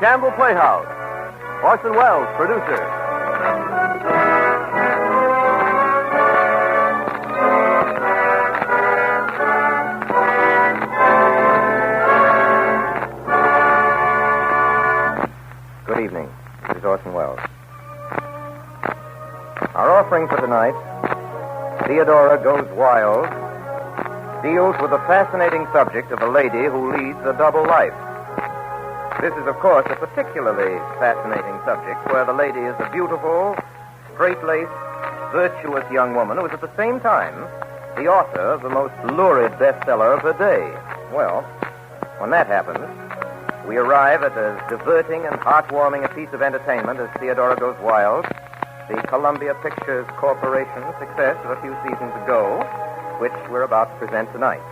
Campbell Playhouse. Orson Welles, producer. Good evening. This is Orson Welles. Our offering for tonight, Theodora Goes Wild, deals with the fascinating subject of a lady who leads a double life. This is, of course, a particularly fascinating subject where the lady is a beautiful, straight-laced, virtuous young woman who is at the same time the author of the most lurid bestseller of her day. Well, when that happens, we arrive at as diverting and heartwarming a piece of entertainment as Theodora Goes Wild, the Columbia Pictures Corporation success of a few seasons ago, which we're about to present tonight.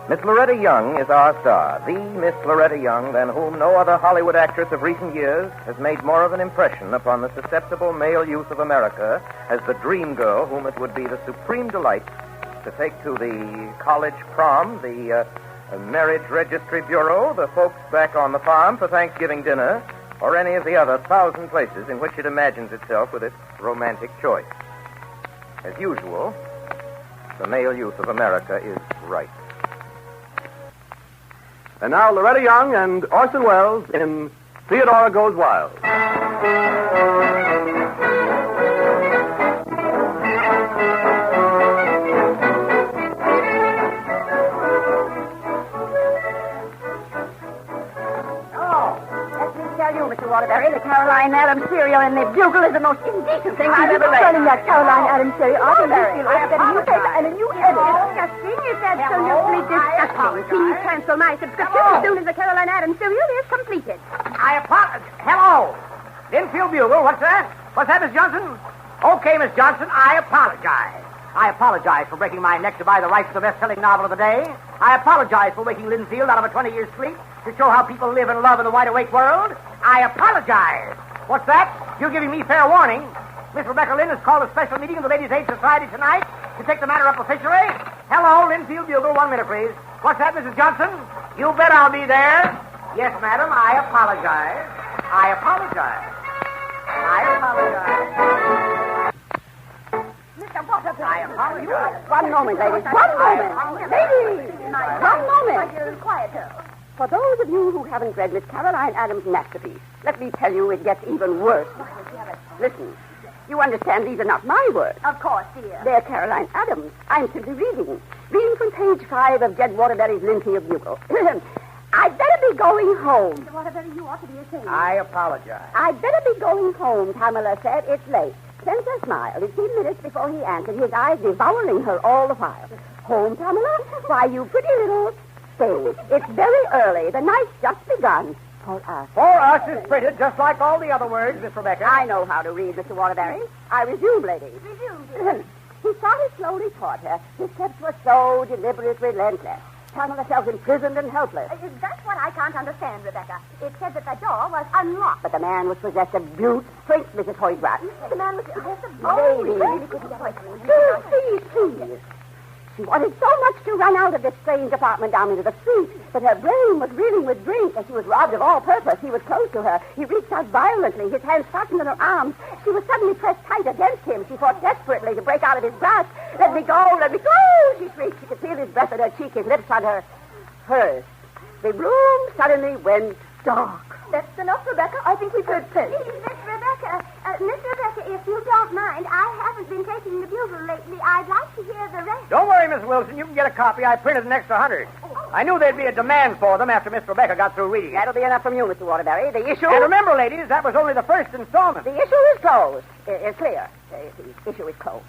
Miss Loretta Young is our star, the Miss Loretta Young than whom no other Hollywood actress of recent years has made more of an impression upon the susceptible male youth of America as the dream girl whom it would be the supreme delight to take to the college prom, the marriage registry bureau, the folks back on the farm for Thanksgiving dinner, or any of the other 1,000 places in which it imagines itself with its romantic choice. As usual, the male youth of America is right. And now Loretta Young and Orson Welles in Theodora Goes Wild. Mr. Waterbury, the Caroline Adams cereal in the Bugle is the most indecent thing I've ever read. Selling that Caroline Adams cereal out in this field, get a new paper and a new edit. Disgusting. Is that absolutely disgusting? Please cancel my subscription as soon as the Caroline Adams cereal is completed. I apologize. Hello. Linfield Bugle, what's that? What's that, Miss Johnson? Okay, Miss Johnson, I apologize. I apologize for breaking my neck to buy the rights to the best-selling novel of the day. I apologize for waking Linfield out of a 20-year sleep to show how people live and love in the wide-awake world. I apologize. What's that? You're giving me fair warning. Miss Rebecca Lynn has called a special meeting of the Ladies' Aid Society tonight to take the matter up officially. Hello, Linfield Bugle. 1 minute, please. What's that, Mrs. Johnson? You bet I'll be there. Yes, madam, I apologize. I apologize. I apologize. Mr. Waterbury. I apologize. One moment, ladies. One moment. Ladies, one moment. Quieter. For those of you who haven't read Miss Caroline Adams' masterpiece, let me tell you it gets even worse. Listen, you understand these are not my words. Of course, dear. They're Caroline Adams. I'm simply reading. Reading from page 5 of Jed Waterbury's Linfield Bugle. I'd better be going home. Mr. Waterbury, you ought to be ashamed. I apologize. I'd better be going home, Pamela said. It's late. Spencer smiled. 15 minutes before he answered, his eyes devouring her all the while. Home, Pamela? Why, you pretty little... Stay. It's very early. The night's just begun. For us. For us is printed just like all the other words, Miss Rebecca. I know how to read, Mr. Waterbury. I resume, ladies. Resume, dear. He started slowly toward her. His steps were so deliberate, relentless. Pamela felt imprisoned and helpless. That's what I can't understand, Rebecca. It said that the door was unlocked. But the man was possessed of brute strength, Mrs. Hoygrass. The man was possessed of Please. She wanted so much to run out of this strange apartment down into the street, but her brain was reeling with drink, and she was robbed of all purpose. He was close to her. He reached out violently, his hands fastened in her arms. She was suddenly pressed tight against him. She fought desperately to break out of his grasp. Let me go, she shrieked. She could feel his breath on her cheek, his lips on hers. The room suddenly went dark. That's enough, Rebecca. I think we've heard plenty. Miss Rebecca, if you don't mind, I haven't been taking the Bugle lately. I'd like to hear the rest. Don't worry, Miss Wilson. You can get a copy. I printed an extra 100. I knew there'd be a demand for them after Miss Rebecca got through reading it. That'll be enough from you, Mr. Waterbury. The issue... And remember, ladies, that was only the first installment. The issue is closed. It's clear. The issue is closed.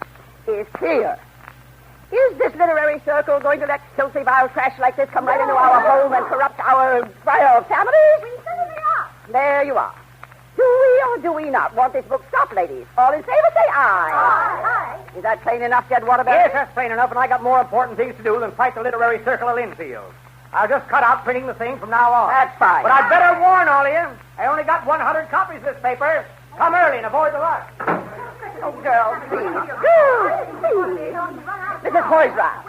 It's clear. Is this literary circle going to let filthy, vile trash like this come right into our home and corrupt our families? We certainly are. There you are. Do we or do we not want this book stopped, ladies? All in favor, say aye. Aye. Is that plain enough, Jed Waterbury? Yes, that's plain enough, and I got more important things to do than fight the literary circle of Linfield. I'll just cut out printing the thing from now on. That's fine. But I'd better warn all of you. I only got 100 copies of this paper. Come early and avoid the rush. Oh, girls, please. Mrs. Hoygrass.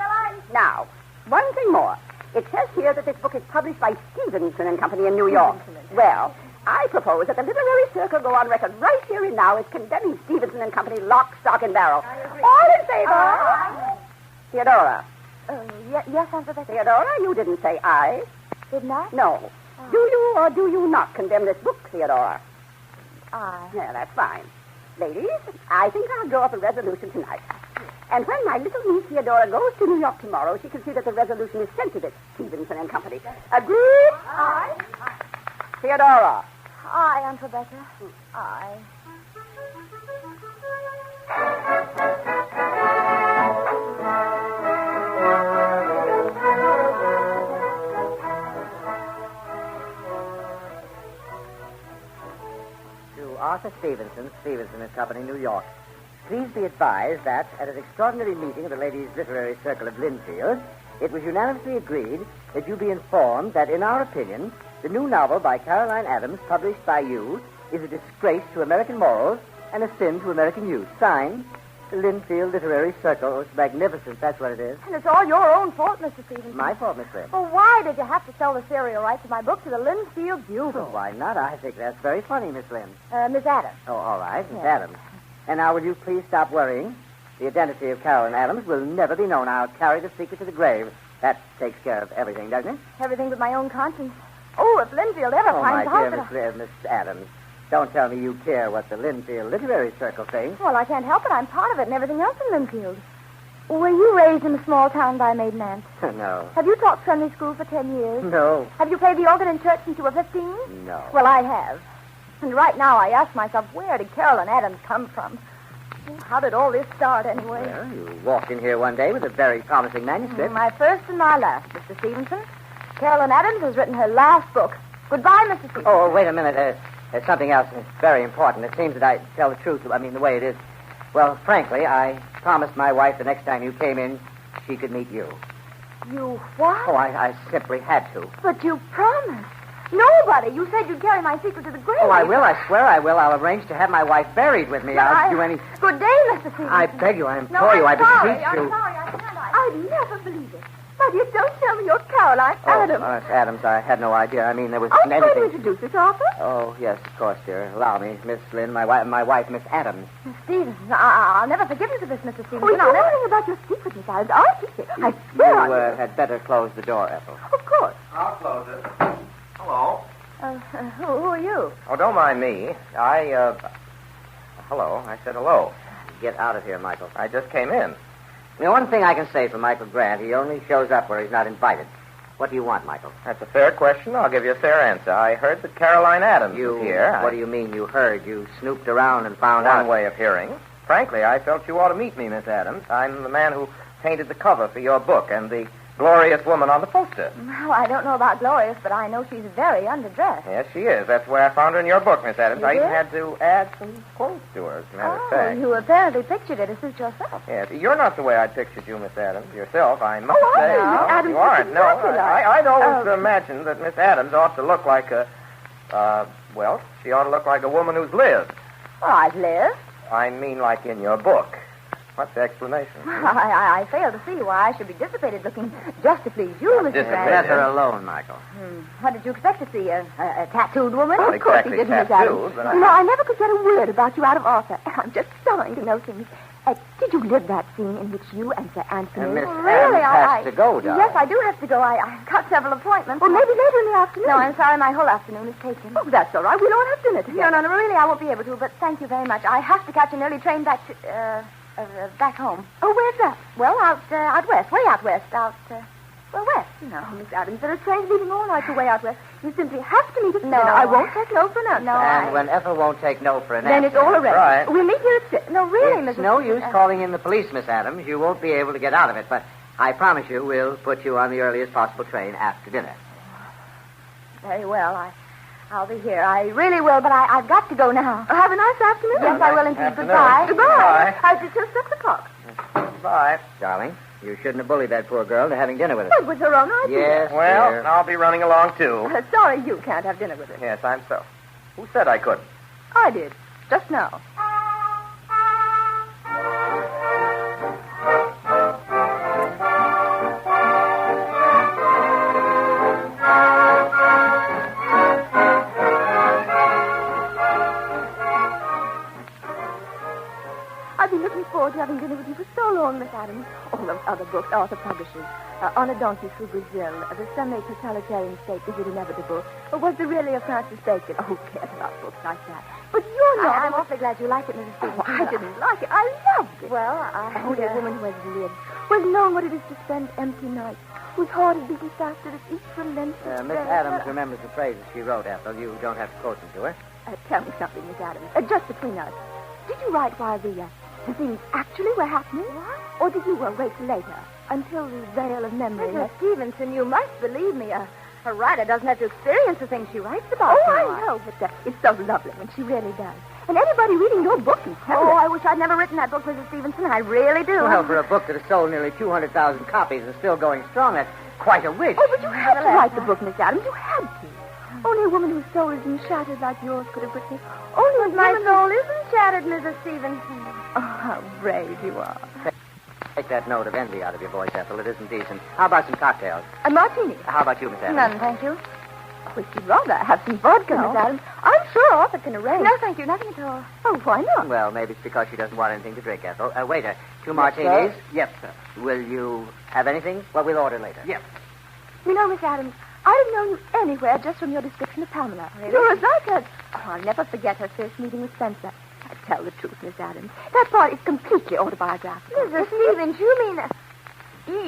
Now, one thing more. It says here that this book is published by Stevenson and Company in New York. Well, I propose that the literary circle go on record right here and now as condemning Stevenson and Company lock, stock, and barrel. All in favor? Theodora. Yes, Aunt Rebecca. Theodora, you didn't say I. Didn't I? No. Do you or do you not condemn this book, Theodora? I. Yeah, that's fine. Ladies, I think I'll draw up a resolution tonight. And when my little niece Theodora goes to New York tomorrow, she can see that the resolution is sent to this Stevenson and Company. Agreed? Aye. Theodora. Aye, Aunt Rebecca. Aye. To Arthur Stevenson, Stevenson and Company, New York. Please be advised that at an extraordinary meeting of the Ladies' Literary Circle of Linfield, it was unanimously agreed that you be informed that, in our opinion, the new novel by Caroline Adams, published by you, is a disgrace to American morals and a sin to American youth. Signed, the Linfield Literary Circle. Oh, it's magnificent, that's what it is. And it's all your own fault, Mr. Stevenson. My fault, Miss Lynn. Well, why did you have to sell the serial rights to my book to the Linfield Bugle? Why not? I think that's very funny, Miss Lynn. Miss Adams. Oh, all right, Miss Yeah. Adams. And now, will you please stop worrying? The identity of Caroline Adams will never be known. I'll carry the secret to the grave. That takes care of everything, doesn't it? Everything but my own conscience. Oh, if Linfield ever Oh, my finds out dear that... Miss Adams, don't tell me you care what the Linfield Literary Circle thinks. Well, I can't help it. I'm part of it and everything else in Linfield. Were you raised in a small town by a maiden aunt? No. Have you taught Sunday school for 10 years? No. Have you played the organ in church since you were 15? No. Well, I have. And right now I ask myself, where did Caroline Adams come from? How did all this start, anyway? Well, you walked in here one day with a very promising manuscript. My first and my last, Mr. Stevenson. Caroline Adams has written her last book. Goodbye, Mr. Stevenson. Oh, wait a minute. There's something else. It's very important. It seems that I tell the truth. I mean, the way it is. Well, frankly, I promised my wife the next time you came in, she could meet you. You what? Oh, I simply had to. But you promised. Nobody. You said you'd carry my secret to the grave. Oh, I will. I swear I will. I'll arrange to have my wife buried with me. I'll do any... Good day, Mr. Stevenson. I beg you. I implore you. I beseech you. I'm sorry. I can't. I'd never believe it. But you don't tell me you're Caroline Adams. Oh, Miss Adams, I had no idea. I mean, there was Are you going to anything... introduce us, Arthur? Oh, yes, of course, dear. Allow me. Miss Lynn, my wife, Miss Adams. Miss Stevenson, I'll never forgive you for this, Mr. Stevenson. Oh, you know nothing about your secret, Miss Adams. I'll keep it. I swear on You you. had better close the door, Ethel. Of course. I'll close it. Hello. Who are you? Oh, don't mind me. Hello. I said hello. Get out of here, Michael. I just came in. You know, one thing I can say for Michael Grant, he only shows up where he's not invited. What do you want, Michael? That's a fair question. I'll give you a fair answer. I heard that Caroline Adams is here. What do you mean you heard? You snooped around and found One out. way of hearing. Frankly, I felt you ought to meet me, Miss Adams. I'm the man who painted the cover for your book and the glorious woman on the poster. Well, I don't know about glorious, but I know she's very underdressed. Yes, she is. That's where I found her in your book, Miss Adams. You I even did? had to add some quotes to her, as a matter of fact. You apparently pictured it to suit yourself. Yes, you're not the way I pictured you, Miss Adams. Yourself, I must Oh, say. I know. No, Adams you aren't. No, exactly like- I'd always imagined that Miss Adams ought to look like well, she ought to look like a woman who's lived. Well, I've lived. I mean like in your book. What's the explanation? I fail to see why I should be dissipated looking just to please you, Mr. dissipated. Grant. Let her alone, Michael. What did you expect to see? A tattooed woman? Not Of course he exactly didn't, Miss tattooed, Adams. but You know, I never could get a word about you out of Arthur. I'm just dying to know things. Did you live that scene in which you and Sir Anthony... And Miss Really, Adams has to go, darling. Yes, I do have to go. I've got several appointments. Well, maybe later in the afternoon. No, I'm sorry. My whole afternoon is taken. Oh, that's all right. We'll all have dinner together. No, really, I won't be able to, but thank you very much. I have to catch an early train back to, back home. Oh, where's that? Well, out west. Way out west. West, you know. Oh, Miss Adams, there are trains leaving all night for way out west. You simply have to meet us. No. dinner. I won't take no for an answer. No, And when Ethel won't take no for an Then answer... it's all arranged. right. We'll meet here at 6. No, really, It's Mrs. no use calling in the police, Miss Adams. You won't be able to get out of it, but I promise you we'll put you on the earliest possible train after dinner. Very well. I'll be here. I really will, but I've got to go now. Have a nice afternoon. Yes, I will indeed. afternoon. Goodbye. Goodbye. Till 6 o'clock. Bye. Darling, you shouldn't have bullied that poor girl into having dinner with us. It was her own idea. Yes, Well, dear. I'll be running along, too. Sorry you can't have dinner with her. Yes, I'm so. Who said I couldn't? I did. Just now. forward to having dinner with you for so long, Miss Adams. All those other books, Arthur publishers. On a Donkey Through Brazil, The Semi-Totalitarian State, Is It Inevitable? Or was there really a Francis Bacon? Oh, who cares about books like that? But you're not. I'm awfully glad you like it, Mrs. Stevens. I didn't like it. I loved it. Well, Only a woman who has lived, who has known what it is to spend empty nights, whose heart is beating faster at each relentless Miss Adams remembers the phrases she wrote, Ethel. You don't have to quote them to her. Tell me something, Miss Adams. Just between us. Did you write while the things actually were happening? What? Or did you wait till later, until the veil of memory... Mrs. Stevenson, you must believe me. A writer doesn't have to experience the things she writes about. Oh, I know, but it's so lovely when she really does. And anybody reading your book can tell I wish I'd never written that book, Mrs. Stevenson. I really do. Well, for a book that has sold nearly 200,000 copies and still going strong, that's quite a wish. Oh, but you had to write the book, Miss Adams. You had to. Only a woman whose soul has been shattered like yours could have written it. Only my soul isn't shattered, Mrs. Stevenson. Oh, how brave you are. Take that note of envy out of your voice, Ethel. It isn't decent. How about some cocktails? A martini. How about you, Miss Adams? None, thank you. Would you rather have some vodka, Miss Adams? I'm sure Arthur can arrange. No, thank you. Nothing at all. Oh, why not? Well, maybe it's because she doesn't want anything to drink, Ethel. Waiter, 2 martinis? Yes, sir. Will you have anything? Well, we'll order later. Yes. You know, Miss Adams, I'd have known you anywhere just from your description of Pamela. Really? You're as like her. Oh, I'll never forget her first meeting with Spencer. Tell the truth, Miss Adams. That part is completely autobiographical. Mrs. Stevens, you mean...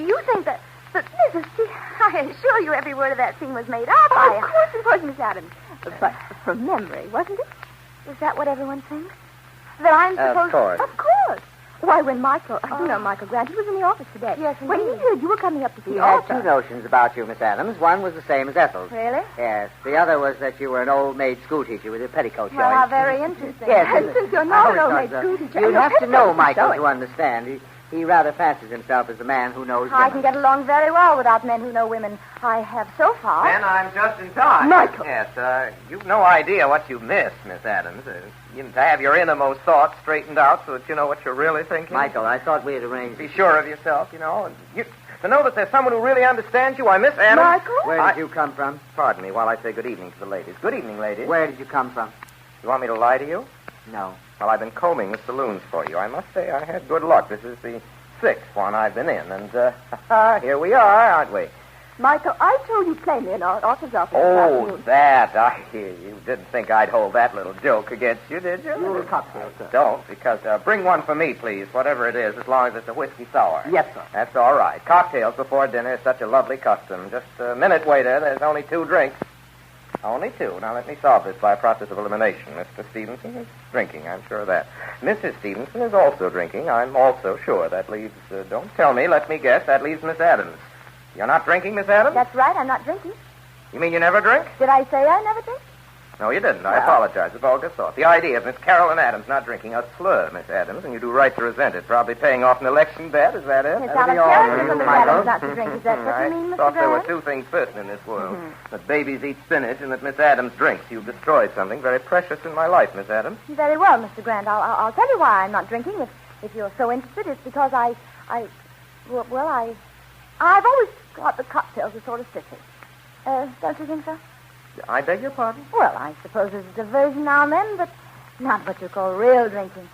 You think that Mrs. Stevens... I assure you every word of that scene was made up. Oh, of course it was, Miss Adams. But from memory, wasn't it? Is that what everyone thinks? That I'm supposed... Of course. Of course. Why, when Michael... You know Michael Grant. He was in the office today. Yes, When he indeed. heard you were coming up to see He had Arthur... 2 notions about you, Miss Adams. One was the same as Ethel's. Really? Yes. The other was that you were an old-maid schoolteacher with your petticoat Well, how showing. very interesting. Yes. And since you're not I an always old-maid thought so. schoolteacher... You'd your have to know petticoat is Michael showing. to understand. He rather fancies himself as the man who knows I women. can get along very well without men who know women. I have so far. Then I'm just in time. Michael. Yes, you've no idea what you miss, Miss Adams. To have your innermost thoughts straightened out so that you know what you're really thinking. Michael, I thought we had arranged... Be sure of yourself, and to know that there's someone who really understands you. Why, Miss Adams... Michael? Where did you come from? Pardon me while I say good evening to the ladies. Good evening, ladies. Where did you come from? You want me to lie to you? No. Well, I've been combing the saloons for you. I must say I had good luck. This is the 6th one I've been in, and here we are, aren't we? Michael, I told you plainly in Arthur's office this Oh, afternoon. that. You didn't think I'd hold that little joke against you, did you? You cocktail, sir. Don't, because bring one for me, please, whatever it is, as long as it's a whiskey sour. Yes, sir. That's all right. Cocktails before dinner is such a lovely custom. Just a minute, waiter. There's only 2 drinks. Only 2. Now, let me solve this by process of elimination. Mr. Stevenson is drinking, I'm sure of that. Mrs. Stevenson is also drinking. I'm also sure. That leaves, don't tell me, let me guess, that leaves Miss Adams. You're not drinking, Miss Adams? That's right, I'm not drinking. You mean you never drink? Did I say I never drink? No, you didn't. I apologize. It's all good thought. The idea of Miss Carolyn Adams not drinking a slur, Miss Adams, and you do right to resent it. Probably paying off an election bet, is that it? It's That'll out of be all character right, for Miss Michael. Adams not to drink. Is that what you mean, I Mr. thought there were Grant? 2 things certain in this world. That babies eat spinach and that Miss Adams drinks. You've destroyed something very precious in my life, Miss Adams. Very well, Mr. Grant. I'll tell you why I'm not drinking. If you're so interested, it's because I've always thought the cocktails are sort of sissy. Don't you think so? I beg your pardon? Well, I suppose there's a diversion now and then, but not what you call real drinking.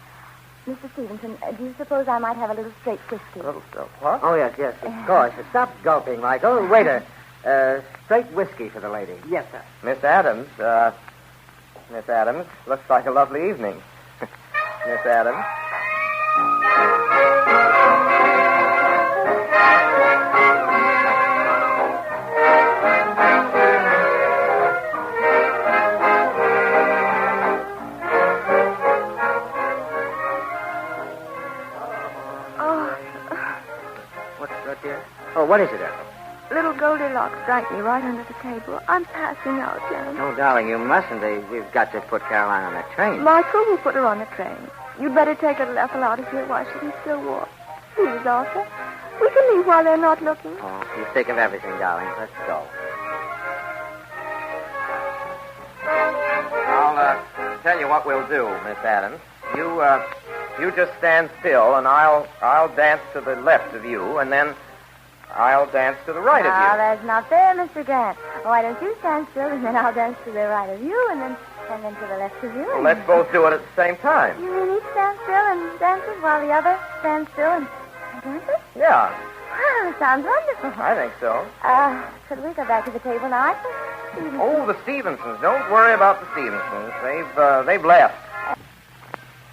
Mr. Stevenson, do you suppose I might have a little straight whiskey? A little stuff. What? Oh, yes, of course. Stop gulping, Michael. Waiter, straight whiskey for the lady. Yes, sir. Miss Adams, looks like a lovely evening. Miss Adams. What's dear? Oh, what is it, Ethel? Little Goldilocks drank me right under the table. I'm passing out, Jan. Oh, darling, you mustn't. We've got to put Caroline on that train. Michael will put her on the train. You'd better take little Ethel out of here while she can still walk. Please, Arthur. We can leave while they're not looking. Oh, you think of everything, darling. Let's go. I'll tell you what we'll do, Miss Adams. You just stand still, and I'll dance to the left of you, and then I'll dance to the right of Now, you. that's not fair, Mr. Grant. Why don't you stand still, and then I'll dance to the right of you, and then And then to the left of you. Well, let's both do it at the same time. You mean each stands still and dances while the other stands still and dances? Yeah, Well, sounds wonderful. I think so. Could we go back to the table now? I think Oh, the Stevensons. Don't worry about the Stevensons. They've left.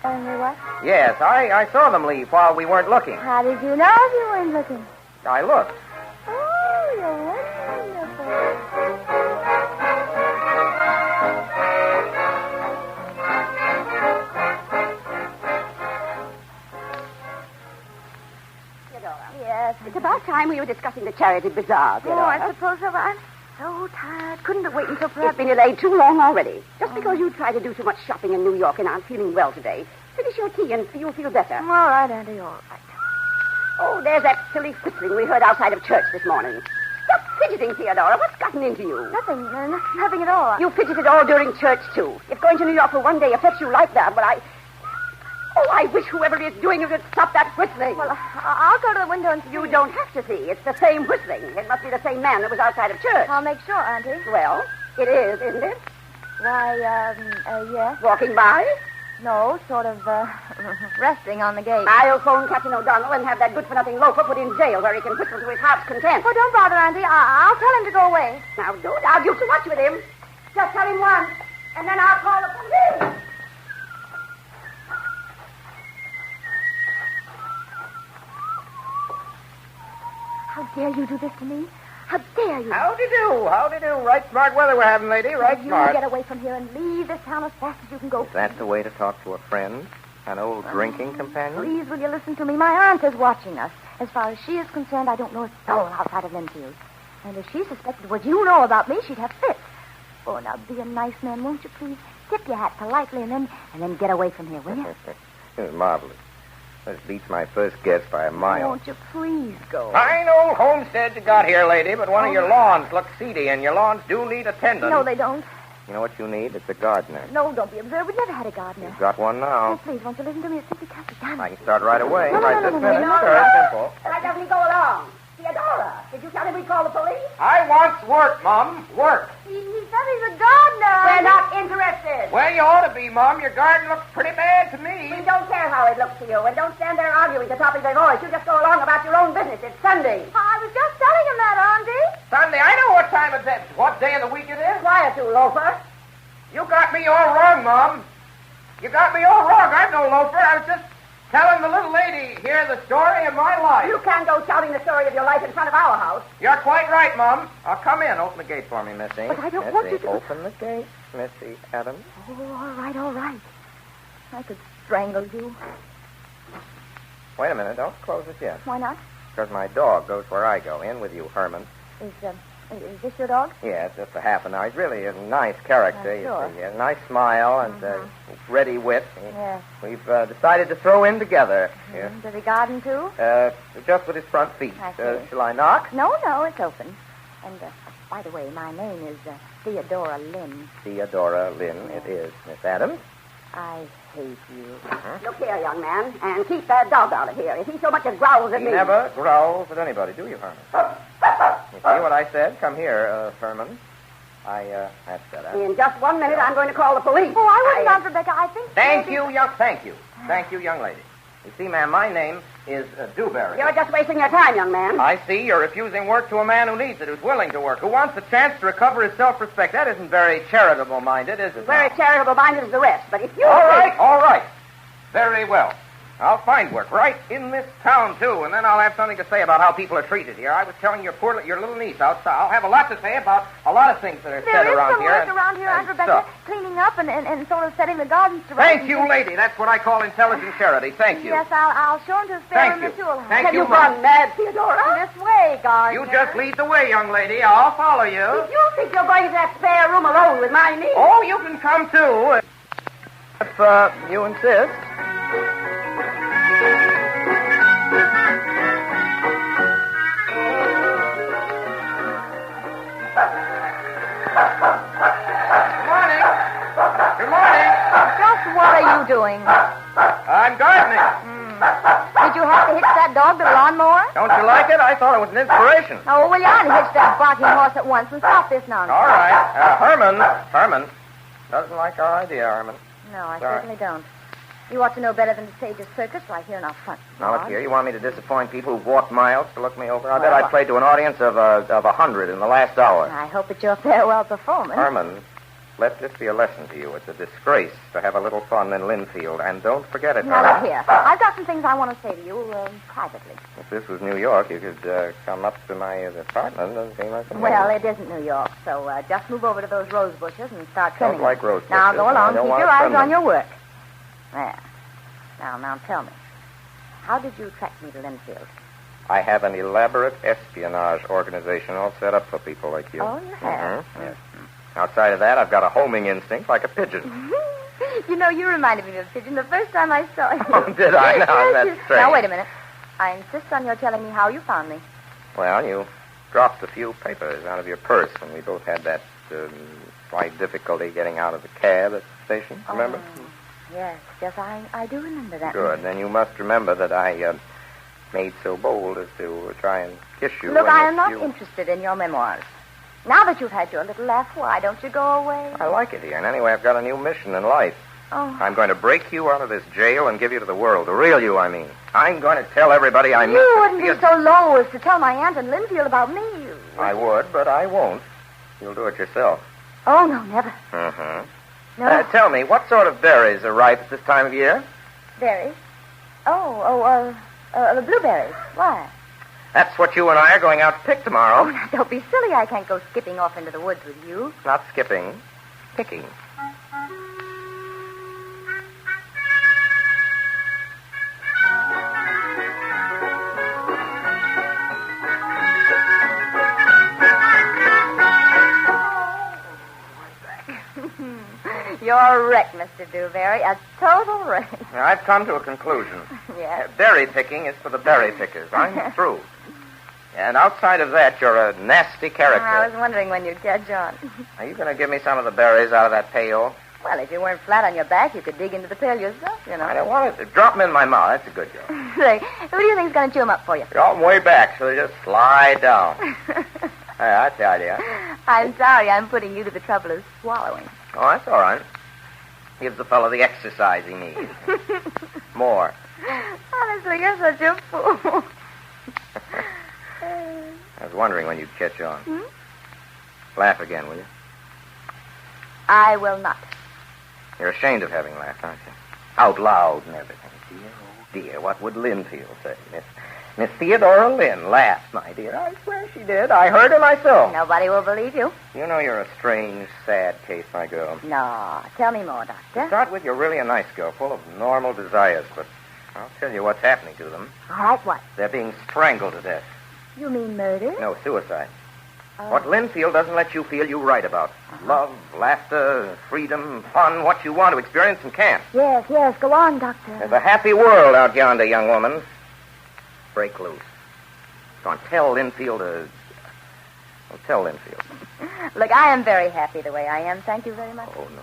And they what? Yes, I saw them leave while we weren't looking. How did you know if you weren't looking? I looked. Oh, you're wonderful. Yes, it's about time we were discussing the charity bazaar, Oh, I Theodora. suppose so. I'm so tired. Couldn't it wait until It's perhaps... been delayed too long already. Just because you try to do too much shopping in New York and aren't feeling well today, finish your tea and you'll feel better. All right, Auntie, all right. Oh, there's that silly whistling we heard outside of church this morning. Stop fidgeting, Theodora. What's gotten into you? Nothing at all. You fidgeted all during church, too. If going to New York for one day affects you like that, well, I wish whoever is doing it would stop that whistling. Well, I'll go to the window and see. You don't have to see. It's the same whistling. It must be the same man that was outside of church. I'll make sure, Auntie. Well, it is, isn't it? Why, yes. Walking by? No, sort of, resting on the gate. I'll phone Captain O'Donnell and have that good-for-nothing loafer put in jail where he can whistle to his heart's content. Oh, don't bother, Auntie. I'll tell him to go away. Now, don't argue too much with him. Just tell him once, and then I'll call the police. How dare you do this to me? How dare you? Howdy do. Howdy do. Right smart weather we're having, lady. Right you smart. get away from here and leave this town as fast as you can go. Is that the way to talk to a friend? An old drinking companion? Please, will you listen to me? My aunt is watching us. As far as she is concerned, I don't know a soul outside of Linfield. And if she suspected what you know about me, she'd have fits. Oh, now be a nice man, won't you, please? Tip your hat politely and then get away from here, will you? This is marvelous. This beats my first guess by a mile. Won't you please go? Fine old homestead you got here, lady, but one of your lawns looks seedy, and your lawns do need attendance. No, they don't. You know what you need? It's a gardener. No, don't be absurd. We've never had a gardener. You've got one Oh, now. please, won't you listen to me? It simply can't be done. I can start right away. No, right no, this no, minute. no, Very simple. Why doesn't he go along? Theodora, did you tell him we called the police? I wants work, Mum. Work. He said he's a gardener. We're not interested. Well, you ought to be, Mum. Your garden looks pretty bad to me. We don't care how it looks to you, and don't stand there arguing the top of your voice. You just go along about your own business. It's Sunday. I was just telling him that, Auntie. Sunday, I know what time of day, what day of the week it is. Quiet, you loafer. You got me all wrong, Mum. You got me all wrong. I'm no loafer. I was just telling the little lady here the story of my life. You can't go shouting the story of your life in front of our house. You're quite right, Mum. I'll come in. Open the gate for me, Missy. But I don't want you to. Open the gate, Missy Adams. Oh, all right. I could strangle you. Wait a minute. Don't close it yet. Why not? Because my dog goes where I go. In with you, Herman. Is this your dog? Yeah, it's just a half an hour. He's really a nice character. Sure. He has a nice smile and ready wit. Yes. We've decided to throw in together. Here. Does he garden, too? Just with his front feet. I see. Shall I knock? No, it's open. And, by the way, my name is Theodora Lynn. Theodora Lynn, it is. Miss Adams? I hate you. Look here, young man, and keep that dog out of here. If he so much as growls at He me... never growls at anybody, do you, Herman? You see what I said? Come here, Herman. That's that. In just 1 minute, I'm going to call the police. Oh, I wouldn't, Aunt Rebecca. I think... Thank you, young lady. You see, ma'am, my name is Dewberry. You're just wasting your time, young man. I see you're refusing work to a man who needs it, who's willing to work, who wants a chance to recover his self-respect. That isn't very charitable-minded, is it? Very charitable-minded as the rest, but if you... All right. Very well. I'll find work right in this town, too, and then I'll have something to say about how people are treated here. I was telling your little niece outside. I'll have a lot to say about a lot of things that are said around here. There is some work around here, Aunt Rebecca, cleaning up and sort of setting the gardens to rights. Thank you, lady. That's what I call intelligent charity. Thank you. Yes, I'll show him to his spare room in the tool house. Thank Have you, you gone mad, Theodora? This way, gardener. You just lead the way, young lady. I'll follow you. If you think you're going to that spare room alone with my niece... Oh, you can come, too. If you insist. Good morning. Just what are you doing? I'm gardening. Did you have to hitch that dog to the lawnmower? Don't you like it? I thought it was an inspiration. Oh, well, you ought to hitch that barking horse at once and stop this nonsense. All right. Herman. Doesn't like our idea, Armin. No, I Sorry. certainly don't. You ought to know better than to stage a circus right here in our front Now, look yard. here. You want me to disappoint people who've walked miles to look me over? I bet Well, I played to an audience of 100 in the last hour. I hope it's your farewell performance. Armin, let this be a lesson to you. It's a disgrace to have a little fun in Linfield. And don't forget it, Now, Armin. look here. I've got some things I want to say to you privately. If this was New York, you could come up to my apartment and see my Well, it isn't New York, so just move over to those rose bushes and start trimming Don't like them. rose Now, bushes. go I along. don't Keep want your to eyes trim on them. your work. There. Now, tell me. How did you track me to Linfield? I have an elaborate espionage organization all set up for people like you. Oh, you have? Yes. Outside of that, I've got a homing instinct like a pigeon. You know, you reminded me of a pigeon the first time I saw you. Oh, did I? Now, Yes, that's you- strange. Now, wait a minute. I insist on your telling me how you found me. Well, you dropped a few papers out of your purse, and we both had that slight difficulty getting out of the cab at the station. Remember? Yes, I do remember that. Good. Then you must remember that I made so bold as to try and kiss you. Look, when I am not you... interested in your memoirs. Now that you've had your little laugh, why don't you go away? I like it here, and anyway, I've got a new mission in life. Oh. I'm going to break you out of this jail and give you to the world. The real you, I mean. I'm going to tell everybody I meet. You wouldn't be so low as to tell my aunt in Linfield about me. I would, but I won't. You'll do it yourself. Oh, no, never. Mm-hmm. No. Tell me, what sort of berries are ripe at this time of year? Berries? The blueberries. Why? That's what you and I are going out to pick tomorrow. Oh, now, don't be silly. I can't go skipping off into the woods with you. Not skipping, picking. You're a wreck, Mr. Dewberry. A total wreck. Now, I've come to a conclusion. Yes. Berry picking is for the berry pickers. I'm through. And outside of that, you're a nasty character. I was wondering when you'd catch on. Are you going to give me some of the berries out of that pail? Well, if you weren't flat on your back, you could dig into the pail yourself, you know. I don't want it. Drop them in my mouth. That's a good joke. Say, who do you think's going to chew them up for you? Drop them way back so they just slide down. Hey, I tell you. I'm sorry I'm putting you to the trouble of swallowing. Oh, that's all right. Gives the fellow the exercise he needs. More. Honestly, you're such a fool. I was wondering when you'd catch on. Laugh again, will you? I will not. You're ashamed of having laughed, aren't you? Out loud and everything. Dear, oh dear, what would Linfield say? Miss Theodora Lynn laughed, my dear. I swear she did. I heard her myself. Nobody will believe you. You know you're a strange, sad case, my girl. No. Tell me more, Doctor. Start with, you're really a nice girl, full of normal desires, but I'll tell you what's happening to them. All right, what? They're being strangled to death. You mean murder? No, suicide. Oh. What Linfield doesn't let you feel, you write about. Love, laughter, freedom, fun, what you want to experience and can't. Yes, go on, Doctor. There's a happy world out yonder, young woman. Break loose. Go on, tell Linfield tell Linfield. Look, I am very happy the way I am. Thank you very much. Oh, no,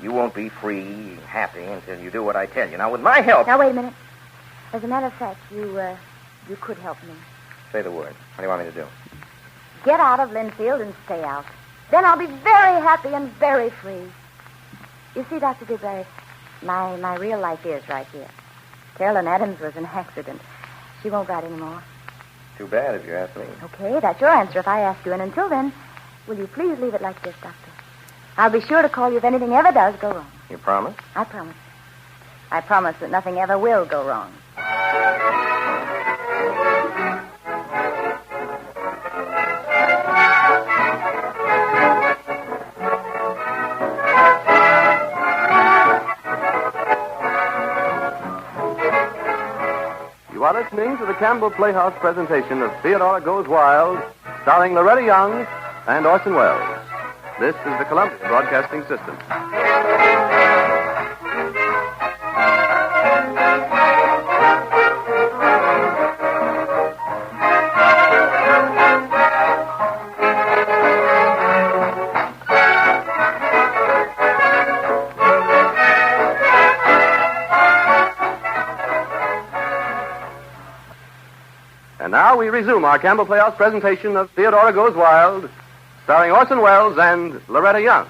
you won't be free and happy until you do what I tell you. Now, with my help... Now, wait a minute. As a matter of fact, you could help me. Say the word. What do you want me to do? Get out of Linfield and stay out. Then I'll be very happy and very free. You see, Dr. Dewberry, my real life is right here. Carolyn Adams was an accident. She won't write anymore. Too bad, if you ask me. Okay, that's your answer if I ask you. And until then, will you please leave it like this, Doctor? I'll be sure to call you if anything ever does go wrong. You promise? I promise. I promise that nothing ever will go wrong. You are listening to the Campbell Playhouse presentation of Theodora Goes Wild, starring Loretta Young and Orson Welles. This is the Columbia Broadcasting System. And now we resume our Campbell Playhouse presentation of Theodora Goes Wild, starring Orson Welles and Loretta Young.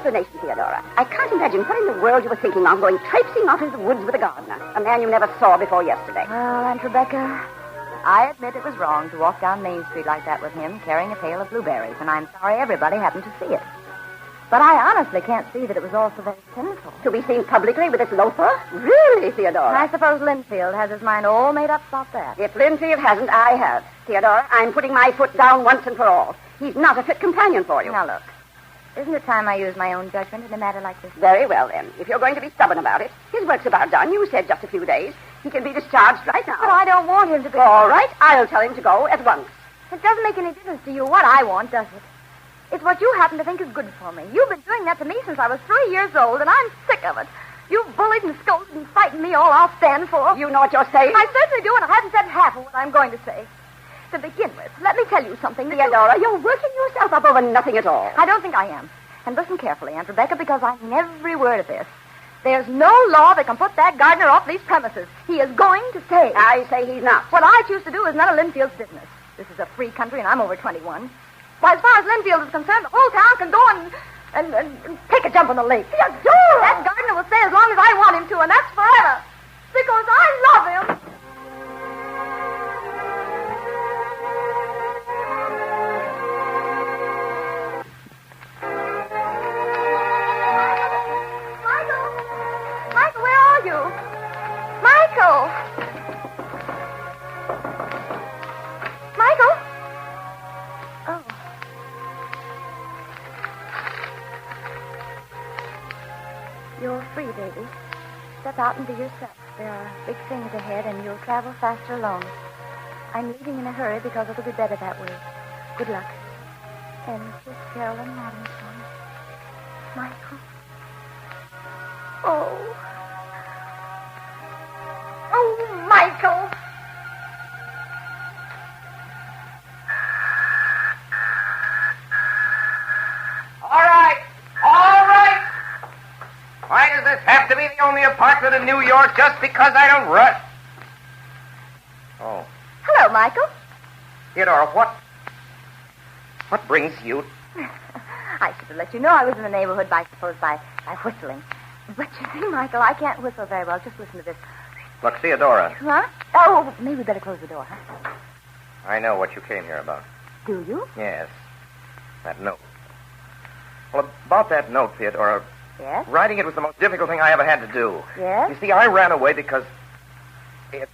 explanation, Theodora. I can't imagine what in the world you were thinking of going traipsing off into the woods with a gardener, a man you never saw before yesterday. Well, Aunt Rebecca, I admit it was wrong to walk down Main Street like that with him, carrying a pail of blueberries, and I'm sorry everybody happened to see it. But I honestly can't see that it was all so very sinful. To be seen publicly with this loafer? Really, Theodora? I suppose Linfield has his mind all made up about that. If Linfield hasn't, I have. Theodora, I'm putting my foot down once and for all. He's not a fit companion for you. Now, look. Isn't it time I used my own judgment in a matter like this? Very well, then. If you're going to be stubborn about it, his work's about done. You said just a few days. He can be discharged right now. But I don't want him to be... All right, I'll tell him to go at once. It doesn't make any difference to you what I want, does it? It's what you happen to think is good for me. You've been doing that to me since I was 3 years old, and I'm sick of it. You've bullied and scolded and frightened me all I'll stand for. You know what you're saying? I certainly do, and I haven't said half of what I'm going to say. To begin with, let me tell you something. Theodora, you're working yourself up over nothing at all. I don't think I am. And listen carefully, Aunt Rebecca, because I mean every word of this. There's no law that can put that gardener off these premises. He is going to stay. I say he's not. What I choose to do is none of Linfield's business. This is a free country, and I'm over 21. Why, as far as Linfield is concerned, the whole town can go and take a jump on the lake. Theodora! That gardener will stay as long as I want him to, and that's forever. Because I love him. Michael, where are you? Michael! Michael? Oh. You're free, baby. Step out and be yourself. There are big things ahead, and you'll travel faster alone. I'm leaving in a hurry because it'll be better that way. Good luck. And kiss Carolyn Adams for me. Michael. Oh. Oh, Michael. All right. Why does this have to be the only apartment in New York just because I don't rush? Oh. Hello, Michael. Theodora, what brings you? I should have let you know I was in the neighborhood by whistling. But you see, Michael, I can't whistle very well. Just listen to this. Look, Theodora. Huh? Oh, maybe we better close the door, huh? I know what you came here about. Do you? Yes. That note. Well, about that note, Theodora, Yes? writing it was the most difficult thing I ever had to do. Yes? You see, I ran away because if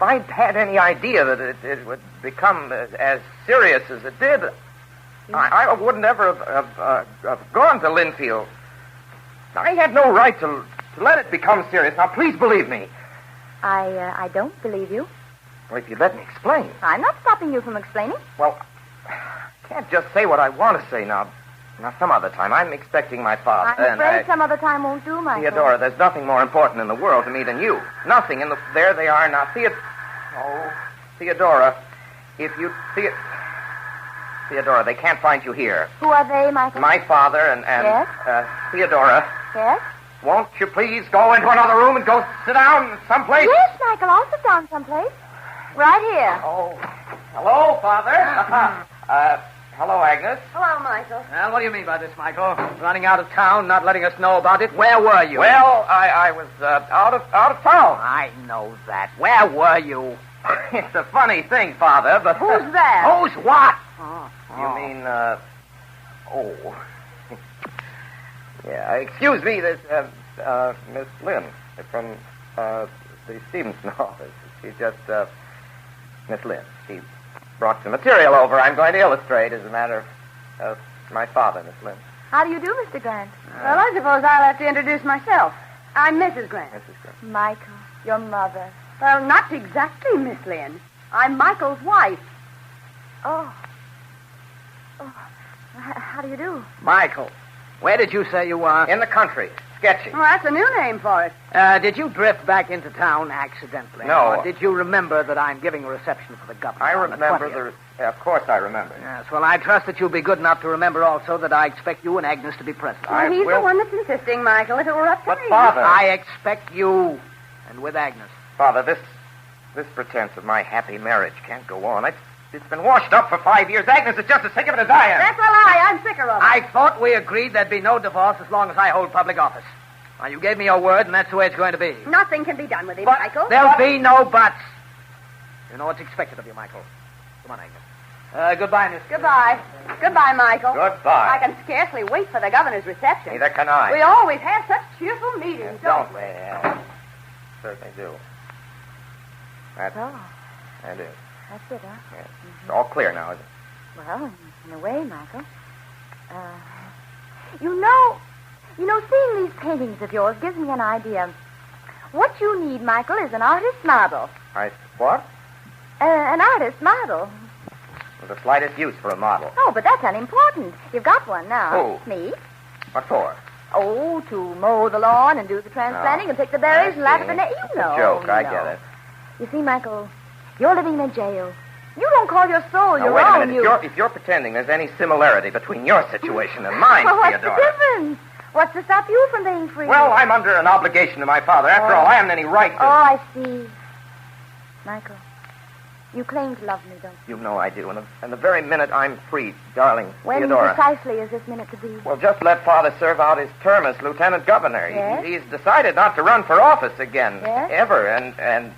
I'd had any idea that it would become as serious as it did, I wouldn't ever have gone to Linfield. I had no right to let it become serious. Now, please believe me. I don't believe you. Well, if you'd let me explain. I'm not stopping you from explaining. Well, I can't just say what I want to say now. Now, some other time. I'm expecting my father. I'm afraid some other time won't do, Michael. Theodora, there's nothing more important in the world to me than you. Nothing. There they are now. Theodora, if you... Theodora, they can't find you here. Who are they, Michael? My father and Yes? Theodora. Yes? Won't you please go into another room and go sit down someplace? Yes, Michael. I'll sit down someplace. Right here. Oh. Hello, Father. Hello, Agnes. Hello, Michael. Well, what do you mean by this, Michael? Running out of town, not letting us know about it? Where were you? Well, I was out of town. I know that. Where were you? It's a funny thing, Father, but... Who's that? Who's what? You mean, oh. Yeah, excuse me, this, Miss Lynn from, the Stevenson office. She's just, Miss Lynn. She brought some material over I'm going to illustrate as a matter of my father, Miss Lynn. How do you do, Mr. Grant? Well, I suppose I'll have to introduce myself. I'm Mrs. Grant. Mrs. Grant. Michael, your mother. Well, not exactly, Miss Lynn. I'm Michael's wife. Oh. How do you do? Michael, where did you say you were? In the country, sketching. Well, that's a new name for it. Did you drift back into town accidentally? No. Or did you remember that I'm giving a reception for the governor? I on the remember 20th? of course I remember. Yes, well, I trust that you'll be good enough to remember also that I expect you and Agnes to be present. I He's will- the one that's insisting, Michael. If it were up to But, me. Father... I expect you, and with Agnes. Father, this pretense of my happy marriage can't go on. It's been washed up for 5 years. Agnes is just as sick of it as I am. That's a lie. I'm sicker of it. I thought we agreed there'd be no divorce as long as I hold public office. Well, you gave me your word, and that's the way it's going to be. Nothing can be done with him, But Michael. there'll be no buts. You know what's expected of you, Michael. Come on, Agnes. Goodbye, Miss. Goodbye. Goodbye, Michael. Goodbye. I can scarcely wait for the governor's reception. Neither can I. We always have such cheerful meetings, Don't we? we? Certainly do. That's it. That's it, huh? Yes. It's all clear now, is it? Well, in a way, Michael. You know, seeing these paintings of yours gives me an idea. What you need, Michael, is an artist model. What? An artist model. There's the slightest use for a model. Oh, but that's unimportant. You've got one now. Who? Me. What for? Oh, to mow the lawn and do the transplanting and pick the berries and laugh at the It's You know. a joke. I know. get it. You see, Michael, you're living in a jail. You don't call your soul Now, your wait a own. minute. If you're pretending there's any similarity between your situation and mine, Well, what's Theodora. the difference? What's to stop you from being free? Well, I'm under an obligation to my father. After all, I haven't any right to... Oh, I see. Michael, you claim to love me, don't you? You know I do. And the very minute I'm free, darling, When Theodora... precisely is this minute to be? Well, just let Father serve out his term as lieutenant governor. Yes? He's decided not to run for office again. Yes? Ever. And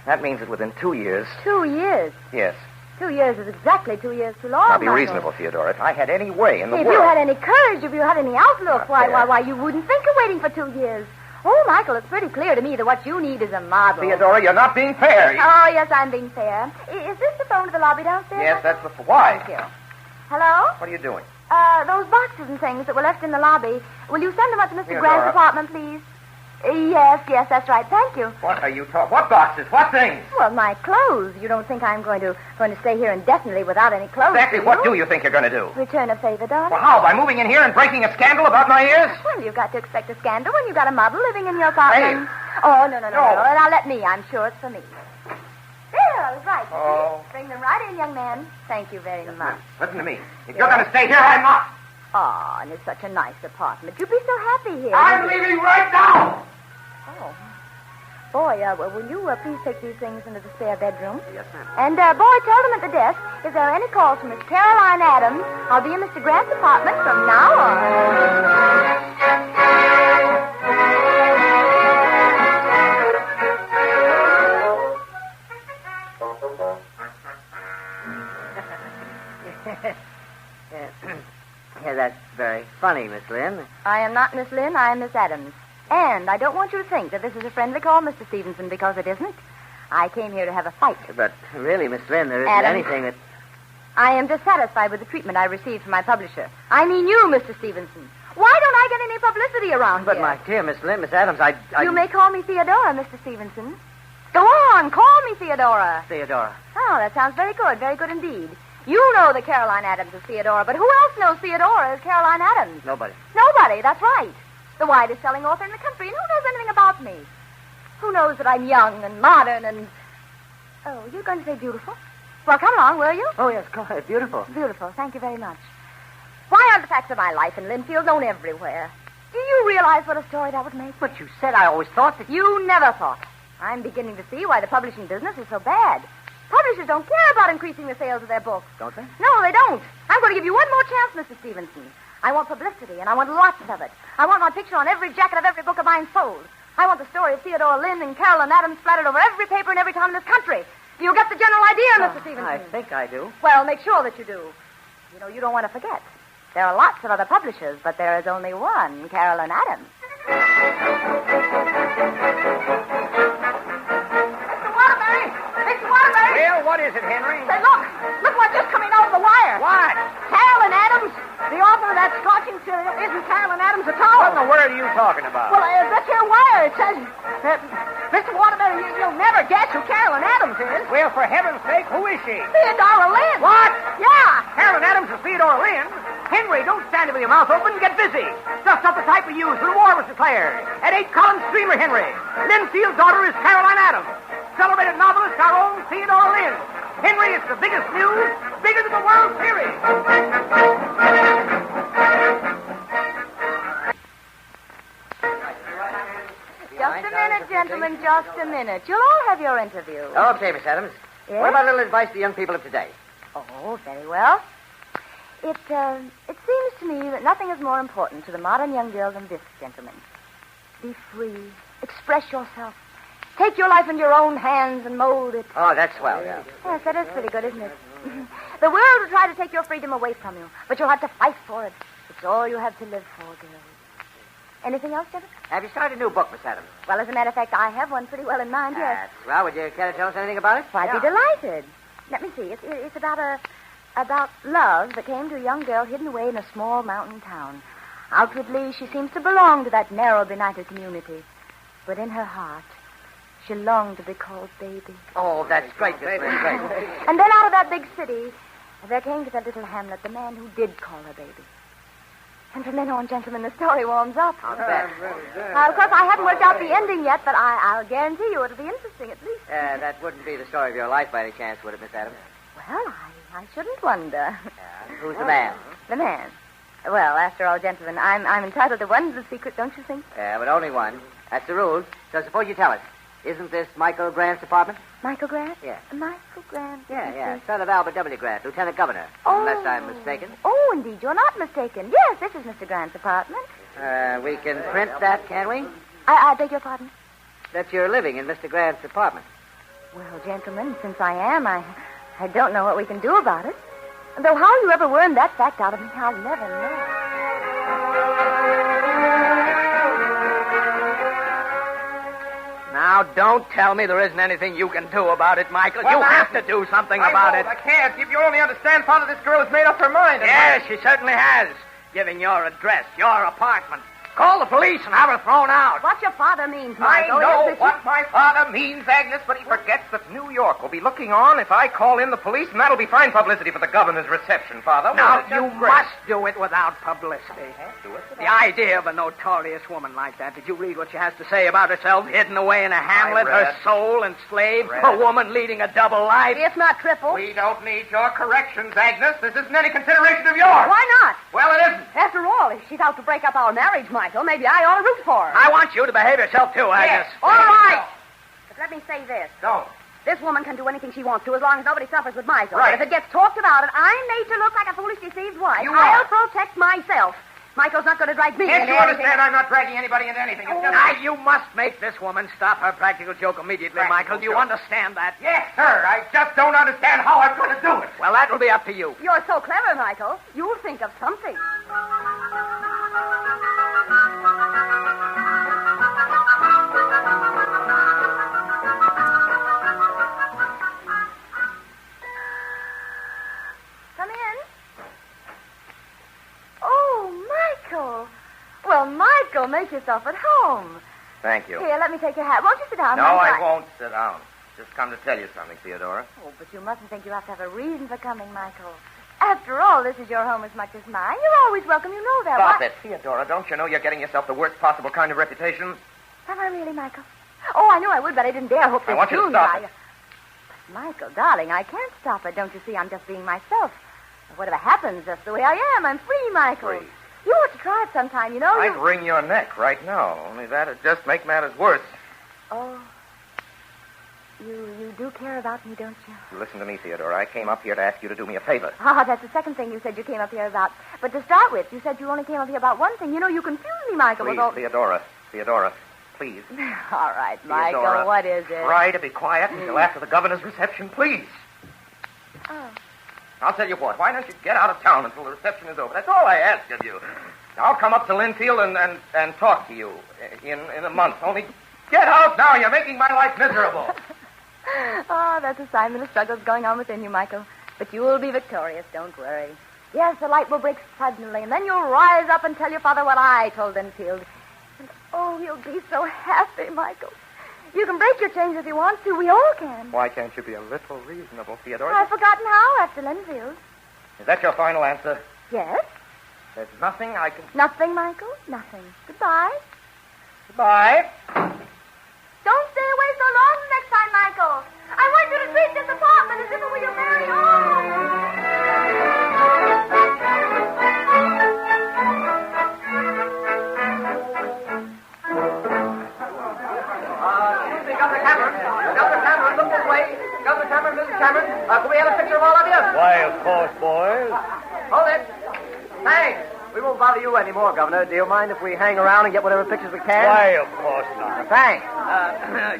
that means that within 2 years... 2 years. Yes. 2 years is exactly 2 years too long. Now, be Michael. reasonable, Theodora. If I had any way in the If world... you had any courage, if you had any outlook, Not fair. why, you wouldn't think of waiting for 2 years. Oh, Michael, it's pretty clear to me that what you need is a model. Theodora, you're not being fair. Oh, yes, I'm being fair. Is this the phone to the lobby downstairs? Yes, that's the... Why? Thank you. Hello? What are you doing? Those boxes and things that were left in the lobby, will you send them up to Mr. Theodora. Grant's apartment, please? Yes, that's right. Thank you. What are you talking... What boxes? What things? Well, my clothes. You don't think I'm going to stay here indefinitely without any clothes, Exactly what do you think you're going to do? Return a favor, darling. Well, how? By moving in here and breaking a scandal about my ears? Well, you've got to expect a scandal when you've got a model living in your apartment. Oh, no. Now let me. I'm sure it's for me. There, I was right. Oh. Bring them right in, young man. Thank you very much. Listen to me. If you're going to stay here, I'm not. Oh, and it's such a nice apartment. You'd be so happy here. I'm leaving right now. Oh. Boy, will you please take these things into the spare bedroom? Yes, ma'am. And, boy, tell them at the desk, if there are any calls from Miss Caroline Adams, I'll be in Mr. Grant's apartment from now Yeah, that's very funny, Miss Lynn. I am not Miss Lynn, I am Miss Adams. And I don't want you to think that this is a friendly call, Mr. Stevenson, because it isn't. I came here to have a fight. But really, Miss Lynn, there isn't Adams. anything that... I am dissatisfied with the treatment I received from my publisher. I mean you, Mr. Stevenson. Why don't I get any publicity around But, here? my dear Miss Lynn, Miss Adams, I... You may call me Theodora, Mr. Stevenson. Go on, call me Theodora. Theodora. Oh, that sounds very good indeed. You know that Caroline Adams is Theodora, but who else knows Theodora as Caroline Adams? Nobody. Nobody, that's right. The widest selling author in the country, and who knows anything about me? Who knows that I'm young and modern and... Oh, you're going to say beautiful? Well, come along, will you? Oh, yes, go ahead. Beautiful. Beautiful, thank you very much. Why aren't the facts of my life in Linfield known everywhere? Do you realize what a story that would make? But you said I always thought that... You never thought. I'm beginning to see why the publishing business is so bad. Publishers don't care about increasing the sales of their books. Don't they? No, they don't. I'm going to give you one more chance, Mr. Stevenson. I want publicity, and I want lots of it. I want my picture on every jacket of every book of mine sold. I want the story of Theodora Lynn and Caroline Adams splattered over every paper in every town in this country. Do you get the general idea, Mr. Stevenson? I think I do. Well, make sure that you do. You know, you don't want to forget. There are lots of other publishers, but there is only one Caroline Adams. Mr. Waterbury! Well, what is it, Henry? Say, look what just coming over the wire. What? Caroline Adams, the author of that scorching serial, isn't Caroline Adams at all. What in the world are you talking about? Well, this here wire, it says, Mr. Waterbury, you'll never guess who Caroline Adams is. Well, for heaven's sake, who is she? Theodora Lynn. What? Yeah. Carolyn Adams is Theodora Lynn? Henry, don't stand there with your mouth open. Get busy. Just up the type we used when war was declared. At 8-column streamer, Henry. Linfield's daughter is Caroline Adams. Celebrated novelist, our own Theodora Lynn. Henry, it's the biggest news, bigger than the World Series. Just a minute, gentlemen, just a minute. You'll all have your interview. Okay, Miss Adams. Yes? What about a little advice to young people of today? Oh, very well. It seems to me that nothing is more important to the modern young girl than this, gentlemen. Be free. Express yourself. Take your life in your own hands and mold it. Oh, that's swell, yeah. Yes, that is pretty good, isn't it? The world will try to take your freedom away from you, but you'll have to fight for it. It's all you have to live for, girls. Anything else, gentlemen? Have you started a new book, Miss Adams? Well, as a matter of fact, I have one pretty well in mind, yes. Well, would you care to tell us anything about it? I'd be delighted. Let me see. It's about love that came to a young girl hidden away in a small mountain town. Outwardly, she seems to belong to that narrow, benighted community. But in her heart, she longed to be called baby. Oh, that's great, Miss Adams, great. And then out of that big city, there came to that little hamlet the man who did call her baby. And from then on, gentlemen, the story warms up. I'll bet. Of course, I haven't worked out the ending yet, but I'll guarantee you it'll be interesting at least. That wouldn't be the story of your life by any chance, would it, Miss Adams? Well, I shouldn't wonder. Who's the man? The man. Well, after all, gentlemen, I'm entitled to one little secret, don't you think? But only one. That's the rules. So suppose you tell us. Isn't this Michael Grant's apartment? Michael Grant? Yeah. Michael Grant? Yeah. Son of Albert W. Grant, Lieutenant Governor. Oh. Unless I'm mistaken. Oh, indeed, you're not mistaken. Yes, this is Mr. Grant's apartment. We can print that, can we? I beg your pardon? That you're living in Mr. Grant's apartment. Well, gentlemen, since I am, I don't know what we can do about it. Though how you ever wormed that fact out of me, I'll never know. Now, don't tell me there isn't anything you can do about it, Michael. Well, you have to do something about it. I can't. If you only understand, Father, this girl has made up her mind. Yes, she certainly has. Giving your address, your apartment. Call the police and have her thrown out. What your father means, I Michael, know is that what my father means, Agnes, but he forgets that New York will be looking on if I call in the police, and that'll be fine publicity for the governor's reception, Father. Now, Well, it's you just great. must do it without publicity. The idea of a notorious woman like that. Did you read what she has to say about herself, hidden away in a hamlet, her read. soul enslaved, Read. a woman leading a double life? if not triple. We don't need your corrections, Agnes. This isn't any consideration of yours. Why not? Well, it isn't. After all, if she's out to break up our marriage, Michael, maybe I ought to root for her. I want you to behave yourself, too, Agnes. All right. But let me say this. Don't. This woman can do anything she wants to as long as nobody suffers with Michael. Right. But if it gets talked about and I'm made to look like a foolish, deceived wife, You I'll are. protect myself. Michael's not going to drag me Can't into you anything. understand I'm not dragging anybody into anything? It's just... Now, you must make this woman stop her practical joke immediately, Practical Michael. Do you joke? understand that? Yes, sir. I just don't understand how I'm going to do it. Well, that will be up to you. You're so clever, Michael. You'll think of something. Come in. Oh, Michael. Well, Michael, make yourself at home. Thank you. Here, let me take your hat. Won't you sit down? No, I'm I fine. won't sit down. Just come to tell you something, Theodora. Oh, but you mustn't think you have to have a reason for coming, Michael. After all, this is your home as much as mine. You're always welcome. You know that. Stop Why- it, Theodora. Don't you know you're getting yourself the worst possible kind of reputation? Am I really, Michael? Oh, I knew I would, but I didn't dare hope I this want you to soon. stop it. But, Michael, darling, I can't stop it. Don't you see? I'm just being myself. Whatever happens, that's the way I am. I'm free, Michael. Free. You ought to try it sometime, you know. I'd wring your neck right now. Only that'd just make matters worse. Oh, you do care about me, don't you? Listen to me, Theodora. I came up here to ask you to do me a favor. Ah, that's the second thing you said you came up here about. But to start with, you said you only came up here about one thing. You know, you confuse me, Michael, Please, with all... Theodora. Theodora, please. All right, Michael, Theodora, what is it? Try to be quiet until after the governor's reception, please. Oh. I'll tell you what. Why don't you get out of town until the reception is over? That's all I ask of you. I'll come up to Linfield and talk to you in a month. Only get out now. You're making my life miserable. Oh, that's a sign that a struggle's going on within you, Michael. But you will be victorious, don't worry. Yes, the light will break suddenly, and then you'll rise up and tell your father what I told Linfield. And, oh, he'll be so happy, Michael. You can break your chains if you want to. We all can. Why can't you be a little reasonable, Theodora? I've forgotten how after Linfield. Is that your final answer? Yes? There's nothing I can... Nothing, Michael? Nothing. Goodbye. Goodbye. Don't stay away so long the next time, Michael. I want you to treat this apartment as if it were your very own. Governor Cameron. Governor Cameron, look this way. Governor Cameron, Mrs. Cameron, can we have a picture of all of you? Why, of course, boys. Hold it. Thanks. We won't bother you anymore, Governor. Do you mind if we hang around and get whatever pictures we can? Why, of course not. Thanks.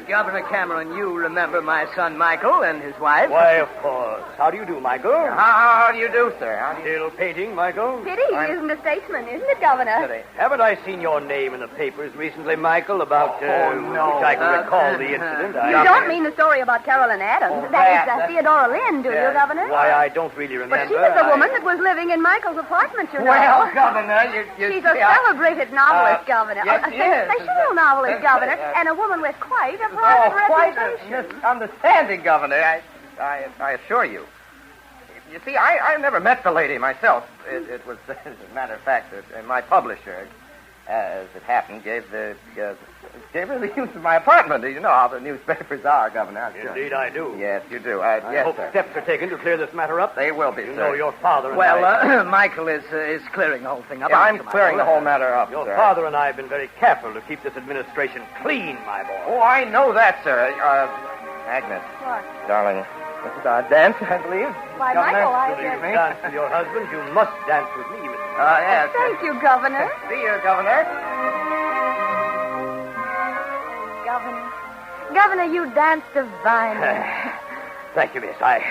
Governor Cameron, you remember my son Michael and his wife? Why, of course. How do you do, Michael? How do you do, sir? Still painting, Michael? Pity he isn't a statesman, isn't it, Governor? Haven't I seen your name in the papers recently, Michael, about, no. which I can recall the incident? You don't mean the story about Carolyn Adams. That is Theodora Lynn, do you, Governor? Why, I don't really remember. But she was the woman that was living in Michael's apartment, you know. Well, Governor, you She's a celebrated novelist, Governor. yes, A she is. sensational novelist, Governor, and a woman with quite a private quite reputation. a misunderstanding, Governor. I assure you. You see, I never met the lady myself. It was, as a matter of fact, my publisher, as it happened, gave her the use of my apartment. You know how the newspapers are, Governor. Indeed, I do. Yes, you do. I yes, hope sir. steps are taken to clear this matter up. They will be, You sir. know your father and Well, Michael is clearing the whole thing up. Yeah, I'm clearing the whole matter up, Your sir. father and I have been very careful to keep this administration clean, my boy. Oh, I know that, sir. Agnes. What? Darling, this is our dance, I believe. Why, Governor, Michael, I If you said... dance with your husband, you must dance with me, Mr. Yes. Thank you, Governor. See you, Governor. Governor, you dance divinely. Thank you, miss. I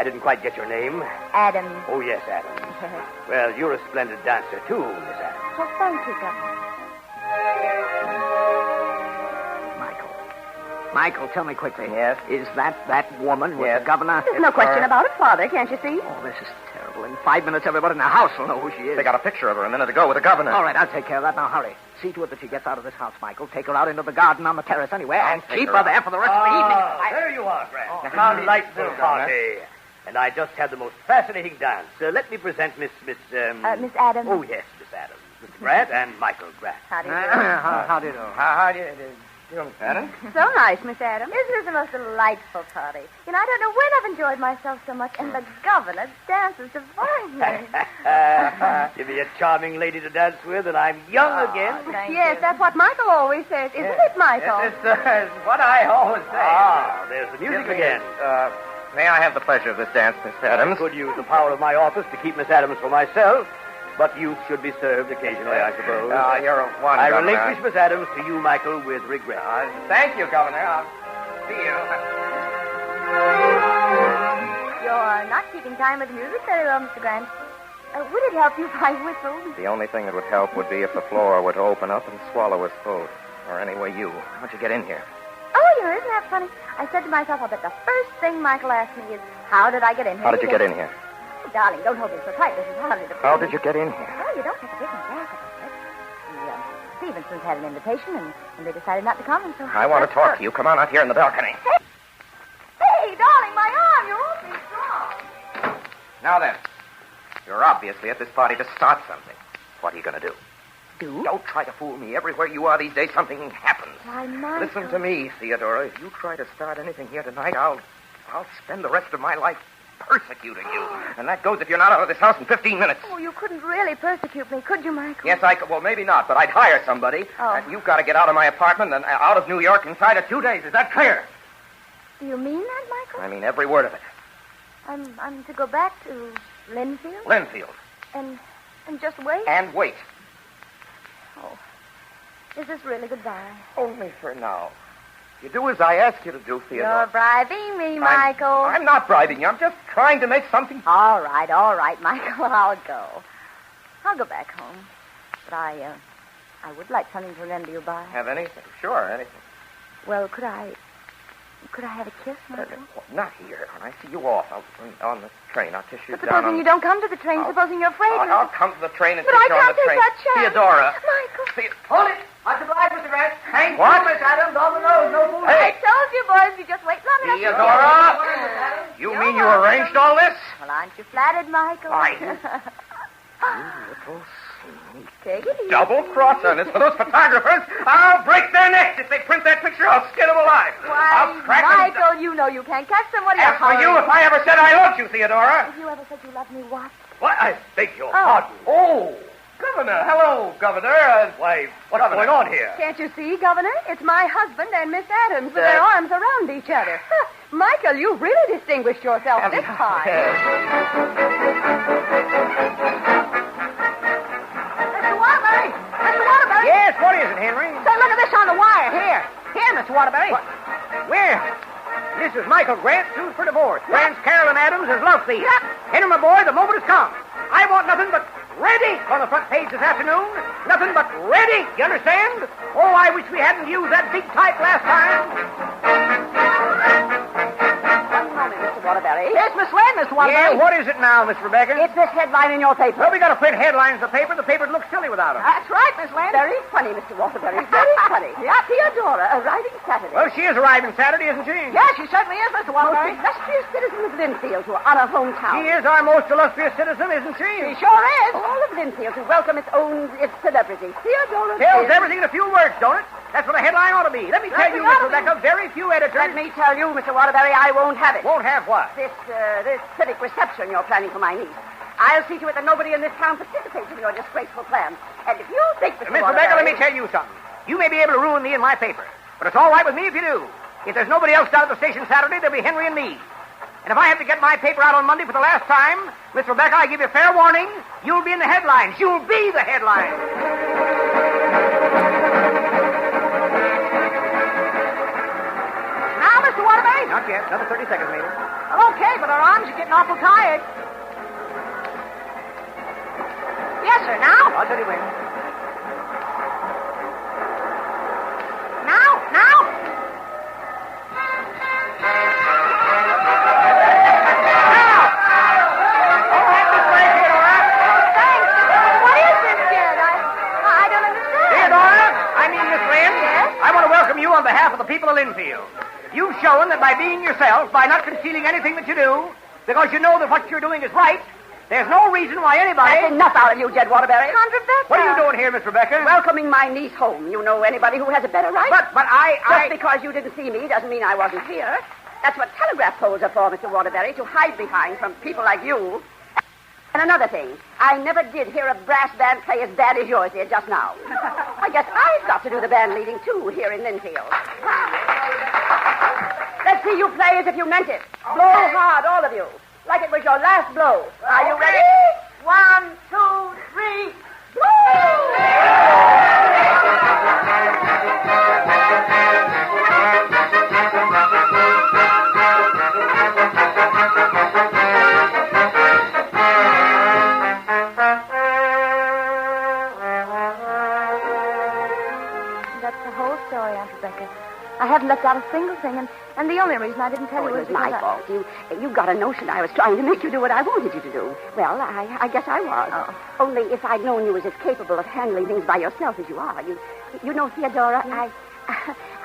didn't quite get your name. Adams. Oh, yes, Adams. Well, you're a splendid dancer, too, Miss Adams. Well, thank you, Governor. Michael, tell me quickly. Yes? Is that woman with Yes. the governor? There's no question about it, Father. Can't you see? Oh, this is terrible. In 5 minutes, everybody in the house will know who she is. They got a picture of her a minute ago with the governor. All right, I'll take care of that. Now, hurry. See to it that she gets out of this house, Michael. Take her out into the garden on the terrace anywhere, and take keep her her out. there for the rest of the evening. There you are, Grant. Oh, How how delightful do you do, party. And I just had the most fascinating dance. Let me present Miss Miss Adams. Oh, yes, Miss Adams. Mr. Grant and Michael Grant. How do you do? How do you do? How do you do? Adams? So nice, Miss Adams. Isn't this the most delightful party? You know, I don't know when I've enjoyed myself so much, and the governor dances divinely. Give me a charming lady to dance with, and I'm young again. Thank Yes, you. that's what Michael always says, isn't it, Michael? This is what I always say. Ah, there's the music again. May I have the pleasure of this dance, Miss I Adams? could use the power of my office to keep Miss Adams for myself, but youth should be served occasionally, I suppose. You're a one, I Governor. relinquish Miss Adams to you, Michael, with regret. Thank you, Governor. I'll see you. You're not keeping time with the music very well, Mr. Grant. Would it help you if I whistled? The only thing that would help would be if the floor were to open up and swallow us both. Or anyway, you. Why don't you get in here? Oh, you know, isn't that funny? I said to myself, I'll bet the first thing Michael asked me is, how did I get in here? How did you get in here? Oh, darling, don't hold me so tight. This is hardly the How did you get in here? Well, you don't have to take me back about it. The Stevensons had an invitation, and they decided not to come, and so... I want to talk to you. Come on out here in the balcony. Hey, darling, my arm, you're awfully strong. Now then, you're obviously at this party to start something. What are you going to do? Do? Don't try to fool me. Everywhere you are these days, something happens. Why, Michael... Listen to me, Theodora. If you try to start anything here tonight, I'll spend the rest of my life persecuting you. And that goes if you're not out of this house in 15 minutes. Oh, you couldn't really persecute me, could you, Michael? Yes, I could. Well, maybe not, but I'd hire somebody. Oh. And you've got to get out of my apartment and out of New York inside of 2 days. Is that clear? Do you mean that, Michael? I mean every word of it. I'm to go back to Linfield? Linfield. And just wait? And wait. Oh. Is this really goodbye? Only for now. You do as I ask you to do, Theodora. You're bribing me, Michael. I'm not bribing you. I'm just trying to make something... All right, Michael. I'll go. I'll go back home. But I would like something to remember you by. Have anything? Sure, anything. Well, could I have a kiss, Michael? Not here. When I see you off, on the train, I'll kiss you But down supposing on... you don't come to the train, supposing you're afraid. I'll come to the train and But kiss I you on can't the take train. that chance. Theodora. Michael. Hold it. Much obliged, Mr. Grant. Thank What? you, Miss Adams. On the nose, no fooling. I told you, boys, you just wait long enough. Theodora. You mean you arranged all this? Well, aren't you flattered, Michael? Why, you little sneak. Take it easy. Double-crosser. And as for those photographers, I'll break their necks. If they print that picture, I'll skin them alive. I'll Why, crack them Michael, you know you can't catch somebody. As for you, if I ever said I loved you, Theodora... If you ever said you loved me, what? What? I beg your Oh. pardon. Oh, Governor. Hello, Governor. Why, what's going on here? Can't you see, Governor? It's my husband and Miss Adams with their arms around each other. Michael, you really distinguished yourself this time. Mr. Waterbury! Mr. Waterbury! Yes, what is it, Henry? Say, look at this on the wire. Here, Mr. Waterbury. What? Where? This is Michael Grant, sued for divorce. Grant's Carolyn Adams is love thief. Henry, my boy, the moment has come. I want nothing but ready on the front page this afternoon. Nothing but ready, you understand? Oh, I wish we hadn't used that big type last time. One moment, Mr. Waterbury. Yes, Miss Lynn, Mr. Waterbury. Yeah, what is it now, Miss Rebecca? It's this headline in your paper. Well, we got to print headlines in the paper. The paper'd look silly without them. That's right, Miss Lynn. Very funny, Mr. Waterbury. Very funny. Theodora arriving Saturday. Well, she is arriving Saturday, isn't she? Yes, she certainly is, Mr. Waterbury. Most illustrious citizen of Linfield to honor hometown. She is our most illustrious citizen, isn't she? She sure is. All of Linfield to welcome its own celebrity. Theodora tells everything in a few words, don't it? That's what a headline ought to be. Let me tell you, Miss Rebecca, very few editors... Let me tell you, Mr. Waterbury, I won't have it. Won't have what? This civic reception you're planning for my niece. I'll see to it that nobody in this town participates in your disgraceful plan. And if you think, Mr. Miss Waterbury... Rebecca, let me tell you something. You may be able to ruin me and my paper, but it's all right with me if you do. If there's nobody else down at the station Saturday, there'll be Henry and me. And if I have to get my paper out on Monday for the last time, Miss Rebecca, I give you fair warning, you'll be in the headlines. You'll be the headlines. Now, Mr. Waterbury? Not yet. Another 30 seconds, maybe. Well, okay, but our arms are getting awful tired. Yes, sir. Now? I'll tell you when. Now? You on behalf of the people of Linfield. You've shown that by being yourself, by not concealing anything that you do, because you know that what you're doing is right, there's no reason why anybody... That's enough out of you, Jed Waterbury. Aunt Rebecca. What are you doing here, Miss Rebecca? Welcoming my niece home. You know anybody who has a better right? But Just because you didn't see me doesn't mean I wasn't here. That's what telegraph poles are for, Mr. Waterbury, to hide behind from people like you. And another thing, I never did hear a brass band play as bad as yours did just now. I guess I've got to do the band leading, too, here in Linfield. Let's see you play as if you meant it. Blow hard, all of you, like it was your last blow. Are you ready? 1, 2, 3, blow! I haven't left out a single thing, and the only reason I didn't tell you was it was my fault. You got a notion I was trying to make you do what I wanted you to do. Well, I guess I was. Oh. Only if I'd known you was as capable of handling things by yourself as you are. You know, Theodora,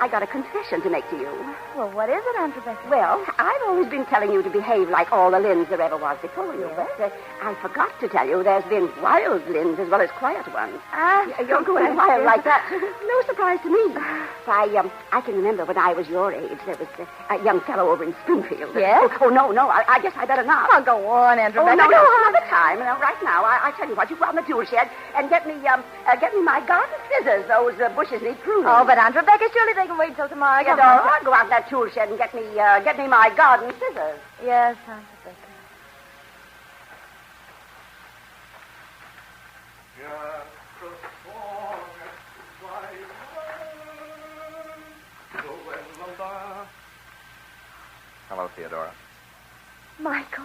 I got a confession to make to you. Well, what is it, Aunt Rebecca? Well, I've always been telling you to behave like all the Lynns there ever was before you, yes. but I forgot to tell you there's been wild Lynns as well as quiet ones. You're so going wild like that. No surprise to me. I can remember when I was your age, there was a young fellow over in Springfield. Yes? Oh, no, I guess I better not. Oh, go on, Aunt Rebecca. Oh, no, another time. Right now, I tell you what, you go out in the tool shed and get me my garden scissors. Those bushes need pruning. Oh, but Aunt Rebecca, surely they can wait till tomorrow. Theodora, go out in that tool shed and get me my garden scissors. Yes, Aunt Rebecca. Hello, Theodora. Michael.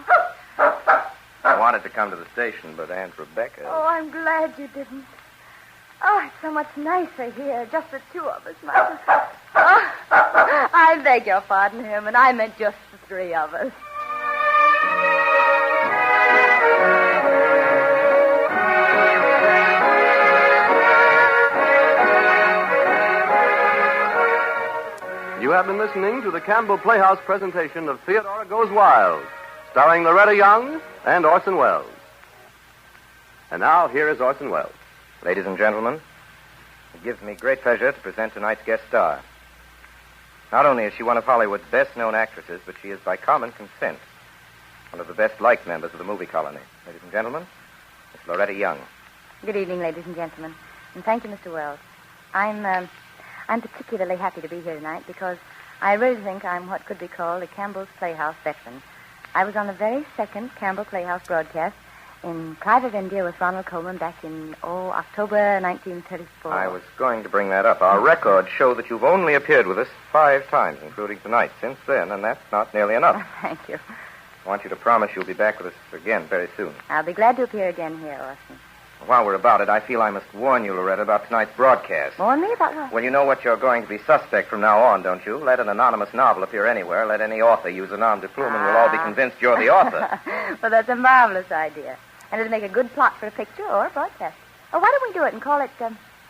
I wanted to come to the station, but Aunt Rebecca... Oh, I'm glad you didn't. Oh, it's so much nicer here, just the two of us, Michael. Oh, I beg your pardon, Herman. I meant just the three of us. You have been listening to the Campbell Playhouse presentation of Theodora Goes Wild, starring Loretta Young and Orson Welles. And now, here is Orson Welles. Ladies and gentlemen, it gives me great pleasure to present tonight's guest star. Not only is she one of Hollywood's best-known actresses, but she is, by common consent, one of the best-liked members of the movie colony. Ladies and gentlemen, Miss Loretta Young. Good evening, ladies and gentlemen. And thank you, Mr. Wells. I'm particularly happy to be here tonight because I really think I'm what could be called a Campbell's Playhouse veteran. I was on the very second Campbell Playhouse broadcast in Clive of India with Ronald Colman back in, October 1934. I was going to bring that up. Our records show that you've only appeared with us 5 times, including tonight, since then, and that's not nearly enough. Thank you. I want you to promise you'll be back with us again very soon. I'll be glad to appear again here, Orson. While we're about it, I feel I must warn you, Loretta, about tonight's broadcast. Warn me about what? Well, you know what you're going to be suspect from now on, don't you? Let an anonymous novel appear anywhere. Let any author use a nom de plume, and we'll all be convinced you're the author. Well, that's a marvelous idea. And it'll make a good plot for a picture or a broadcast. Oh, why don't we do it and call it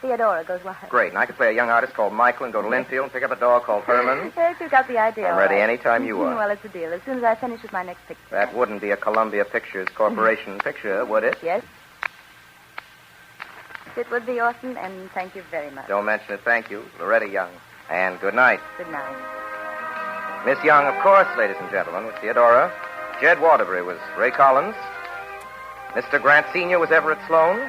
Theodora Goes Wild? Great. And I could play a young artist called Michael and go to Linfield and pick up a dog called Herman. Yes, you've got the idea. I'm all ready right. any time you are. Well, it's a deal. As soon as I finish with my next picture. That wouldn't be a Columbia Pictures Corporation picture, would it? Yes. It would be, Orson, and thank you very much. Don't mention it. Thank you. Loretta Young. And good night. Good night. Miss Young, of course, ladies and gentlemen, was Theodora. Jed Waterbury was Ray Collins. Mr. Grant Sr. was Everett Sloan.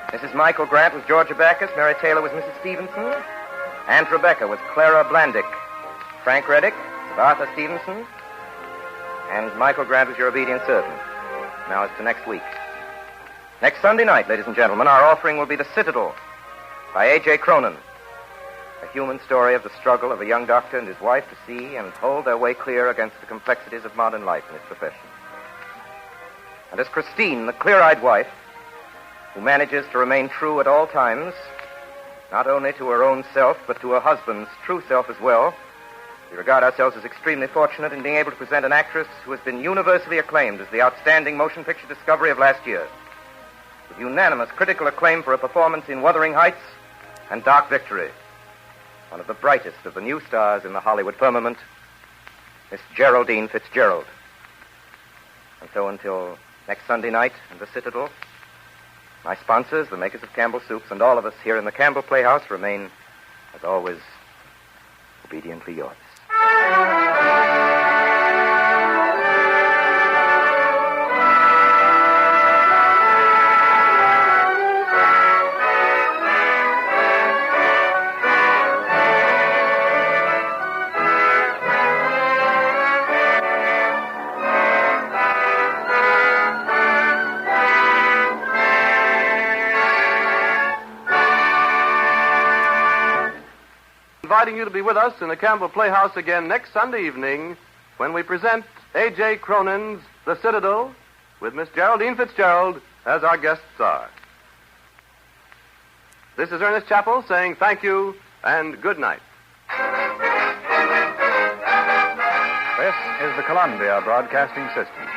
Mrs. Michael Grant was Georgia Backus. Mary Taylor was Mrs. Stevenson. Aunt Rebecca was Clara Blandick. Frank Reddick was Arthur Stevenson. And Michael Grant was your obedient servant. Now it's to next week. Next Sunday night, ladies and gentlemen, our offering will be The Citadel by A.J. Cronin. A human story of the struggle of a young doctor and his wife to see and hold their way clear against the complexities of modern life in its profession. And as Christine, the clear-eyed wife, who manages to remain true at all times, not only to her own self, but to her husband's true self as well, we regard ourselves as extremely fortunate in being able to present an actress who has been universally acclaimed as the outstanding motion picture discovery of last year, with unanimous critical acclaim for a performance in Wuthering Heights and Dark Victory. One of the brightest of the new stars in the Hollywood firmament, Miss Geraldine Fitzgerald. And so until next Sunday night in the Citadel, my sponsors, the makers of Campbell Soups, and all of us here in the Campbell Playhouse remain, as always, obediently yours. Inviting you to be with us in the Campbell Playhouse again next Sunday evening when we present A.J. Cronin's The Citadel with Miss Geraldine Fitzgerald as our guest star. This is Ernest Chappell saying thank you and good night. This is the Columbia Broadcasting System.